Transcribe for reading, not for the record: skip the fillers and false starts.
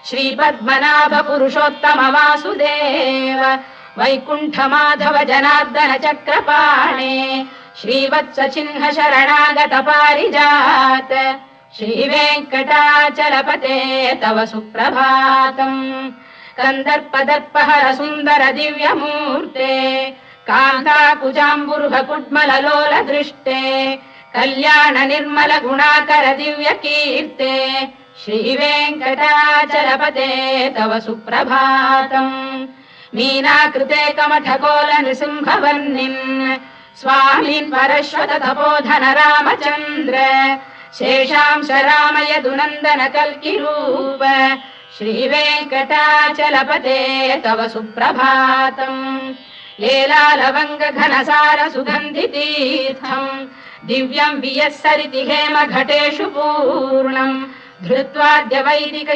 श्रीपद्मनाभ पुरुषोत्तम वासुदेव वैकुण्ठ माधव जनार्दन चक्रपाणे श्रीवत्स चिह्न शरणागत पारिजात श्रीवेङ्कटाचलपते तव सुप्रभातम् कन्दर्प दर्पहर सुन्दर दिव्यमूर्ते कान्ताकुजाम्बुरुह कुड्मल लोल दृष्टे कल्याण निर्मल गुणाकर दिव्य कीर्ते श्रीवेङ्कटाचलपते तव सुप्रभातम् मीनाकृते कमठकोल नृसिंहवर्णिन् स्वामिन् परश्वत तपोधन रामचन्द्र शेषांश रामयदुनन्दन कल्किरूप श्रीवेङ्कटाचलपते तव सुप्रभातम् लेलालवङ्ग घनसार सुगन्धितीर्थम् दिव्यम् वियस्सरिति हेम घटेषु पूर्णम् धृत्वाद्य वैदिक